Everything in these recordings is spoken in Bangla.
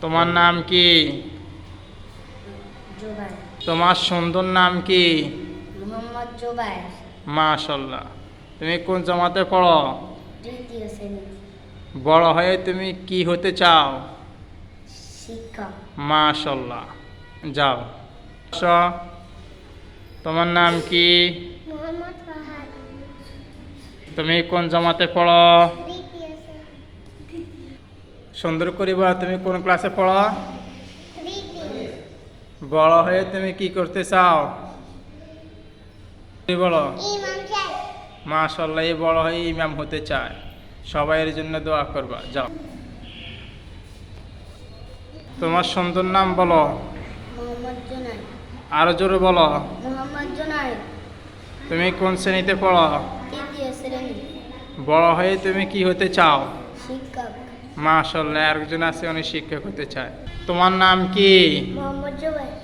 তোমার নাম কি? জুবাইর। তোমার সুন্দর নাম কি? মোহাম্মদ জুবাইর। মাশাল্লাহ। তুমি কোন জামাতে পড়ো? তৃতীয় শ্রেণী। বড় হয়ে তুমি কি হতে চাও? শিক্ষক। মাশাল্লাহ। যাও। তোমার নাম কি? মোহাম্মদ ফাহাদ। তুমি কোন জামাতে পড়ো? তৃতীয় শ্রেণী। সুন্দর করিবা। তুমি কোন ক্লাসে পড়ো? তৃতীয়। বড় হয়ে তুমি কি করতে চাও? কি বলো? ইমাম সাহেব। মাশাল্লাহ, এই বড় হয়ে ইমাম হতে চায়। সবাই এর জন্য দোয়া করবা। যাও। তোমার সুন্দর নাম বলো। মোহাম্মদ জুনাইদ। আরো জোরে বলো। মোহাম্মদ জুনাইদ। তুমি কোন শ্রেণীতে পড়ো? তৃতীয় শ্রেণী। বড় হয়ে তুমি কি হতে চাও? শিক্ষক। মাশাল্লাহ, আরেকজন আছে উনি শিক্ষক হতে চায়। তোমার নাম কি? মোহাম্মদ জুবাইর।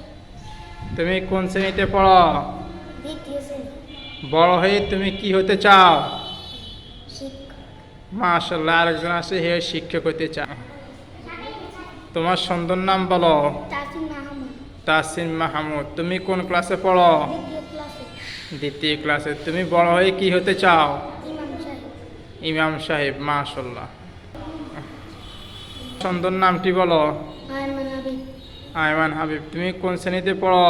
তুমি কোন শ্রেণীতে পড়ো? দ্বিতীয় শ্রেণী। বড় হয়ে তুমি কি হতে চাও? শিক্ষক। মাশাল্লাহ, আরেকজন আছে হে শিক্ষক হতে চায়। তোমার সুন্দর নাম বলো। তাসিম মাহমুদ। তাসিম মাহমুদ। তুমি কোন ক্লাসে পড়ো? দ্বিতীয় ক্লাসে। দ্বিতীয় ক্লাসে। তুমি বড় হয়ে কি হতে চাও? ইমাম সাহেব। ইমাম সাহেব। মাশাল্লাহ। সুন্দর নামটি বলো। আয়মান হাবিব। আয়মান হাবিব। তুমি কোন শ্রেণীতে পড়ো?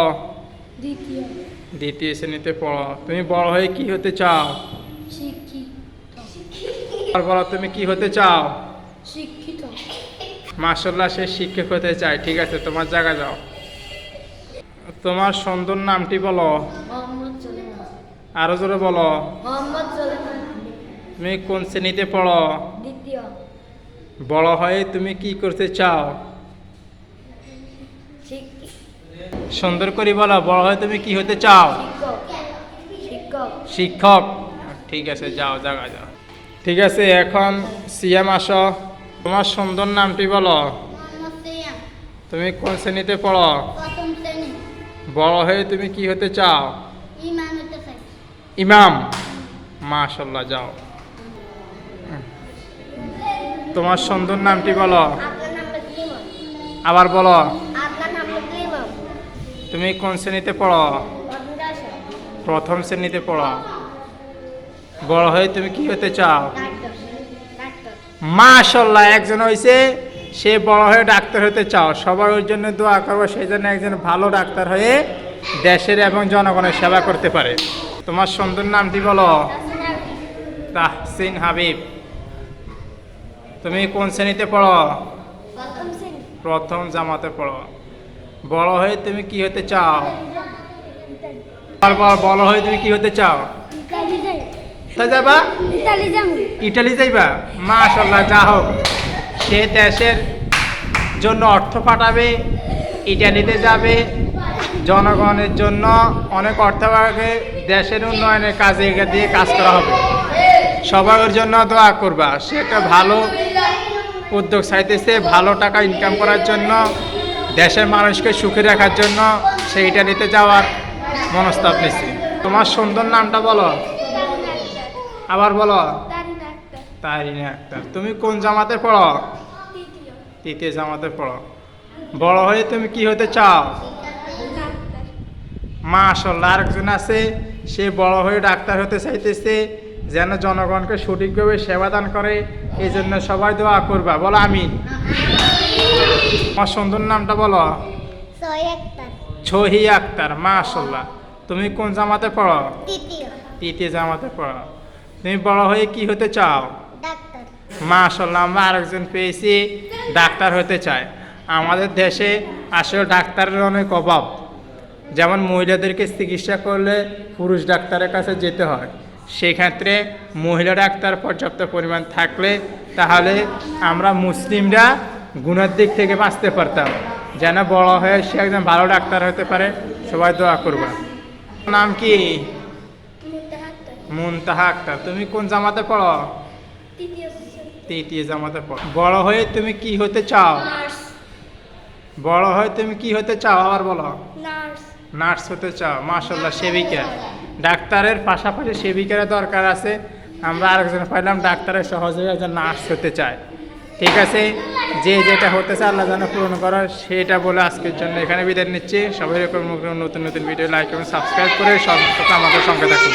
দ্বিতীয়। দ্বিতীয় শ্রেণীতে পড়ো। তুমি বড় হয়ে কি হতে চাও? শিক্ষিত। আর বলো তুমি কি হতে চাও? শিক্ষিত। মাশাল্লাহ, সে শিক্ষক হতে চায়। ঠিক আছে, তোমার জায়গা যাও। তোমার সুন্দর নামটি বলো। মোহাম্মদ সুলেমান। আরো জোরে বলো। মোহাম্মদ সুলেমান। তুমি কোন শ্রেণীতে পড়ো? দ্বিতীয়। বড় হয়ে তুমি কি করতে চাও? শিক্ষক। সুন্দর করে বলো। বড় হয়ে তুমি কি হতে চাও? শিক্ষক। শিক্ষক। ঠিক আছে, যাও, জায়গা যাও। ঠিক আছে, এখন সিয়াম আসো। তোমার সুন্দর নামটি বলো। মোহাম্মদ সিয়াম। তুমি কোন শ্রেণীতে পড়ো? প্রথম শ্রেণী। বড় হয়ে তুমি কি হতে চাও? ইমাম হতে চাই। ইমাম। মাশাল্লাহ, যাও। তোমার সুন্দর নামটি বলো। আপনার নাম লিমন। আবার বলো। আপনার নাম লিমন। তুমি কোন শ্রেণীতে পড়ো? প্রথম ক্লাসে। প্রথম শ্রেণীতে পড়ো। বড় হয়ে তুমি কি হতে চাও? ডাক্তার। ডাক্তার। মাশাল্লাহ, একজন হয়েছে সে বড় হয়ে ডাক্তার হতে চাও। সবার ওর জন্য দোয়া করবো, সেই জন্য একজন ভালো ডাক্তার হয়ে দেশের এবং জনগণের সেবা করতে পারে। তোমার সুন্দর নামটি বলো। তাহসিন হাবিব। তুমি কোন শ্রেণীতে পড়ো? প্রথম শ্রেণী। প্রথম জামাতে পড়ো। বড় হয়ে তুমি কি হতে চাও? বড় হয়ে তুমি কি হতে চাও? ইতালি যাই। কোথায় যাবা? ইতালি যাবো। ইটালি যাইবা? মাশাল্লাহ, যা হোক, সে দেশের জন্য অর্থ পাঠাবে, ইটালিতে যাবে, জনগণের জন্য অনেক অর্থ পাবে, দেশের উন্নয়নের কাজে এগিয়ে দিয়ে কাজ করা হবে। সবার ওর জন্য দোয়া করবা। সে একটা ভালো উদ্যোগ চাইতেছে, ভালো টাকা ইনকাম করার জন্য, দেশের মানুষকে সুখী রাখার জন্য সে ইটালিতে যাওয়ার মনস্তাব নিচ্ছে। তোমার সুন্দর নামটা বলো। আবার বলো। তারিনা আক্তার। তুমি কোন জামাতে পড়ো? তৃতীয় জামাতে পড়ো। বড় হয়ে তুমি কি হতে চাও? মাশাল্লাহ, আরেকজন আছে সে বড় হয়ে ডাক্তার হতে চাইতেছে, যেন জনগণকে সঠিকভাবে সেবা দান করে। এই জন্য সবাই দোয়া করবা। বলো আমিন। আমার সুন্দর নামটা বলো। ছহি আক্তার। মাশাল্লাহ। তুমি কোন জামাতে পড়ো? তৃতীয়। তৃতীয় জামাতে পড়ো। তুমি বড় হয়ে কি হতে চাও? ডাক্তার। মাশাল্লাহ, আমরা আরেকজন পেয়েছি ডাক্তার হতে চায়। আমাদের দেশে আসলে ডাক্তারের অনেক অভাব। যেমন মহিলাদেরকে চিকিৎসা করলে পুরুষ ডাক্তারের কাছে যেতে হয়, সেক্ষেত্রে মহিলা ডাক্তার পর্যাপ্ত পরিমাণ থাকলে তাহলে আমরা মুসলিমরা গুণের দিক থেকে বাঁচতে পারতাম। যেন বড় হয়ে সে একজন ভালো ডাক্তার হতে পারে। সবাই দোয়া করবা। নাম কি? মুনতাহা আক্তার। তুমি কোন জামাতে পড়ো? তৃতীয় জামাতে পড়ো। বড় হয়ে তুমি কি হতে চাও? বড় হয়ে তুমি কি হতে চাও? আবার বলো। নার্স হতে চাও। মাশাল্লাহ, সেবিকা। ডাক্তারের পাশাপাশি সেবিকার দরকার আছে। আমরা আরেকজন পাইলাম ডাক্তারের সহযোগে একজন নার্স হতে চায়। ঠিক আছে, যে যেটা হতেছে আল্লাহ যেন পূরণ করার সেটা বলে আজকের জন্য এখানে বিদায় নিচ্ছি। সবাই এরকম নতুন নতুন ভিডিও লাইক এবং সাবস্ক্রাইব করে আমাদের সঙ্গে থাকুন।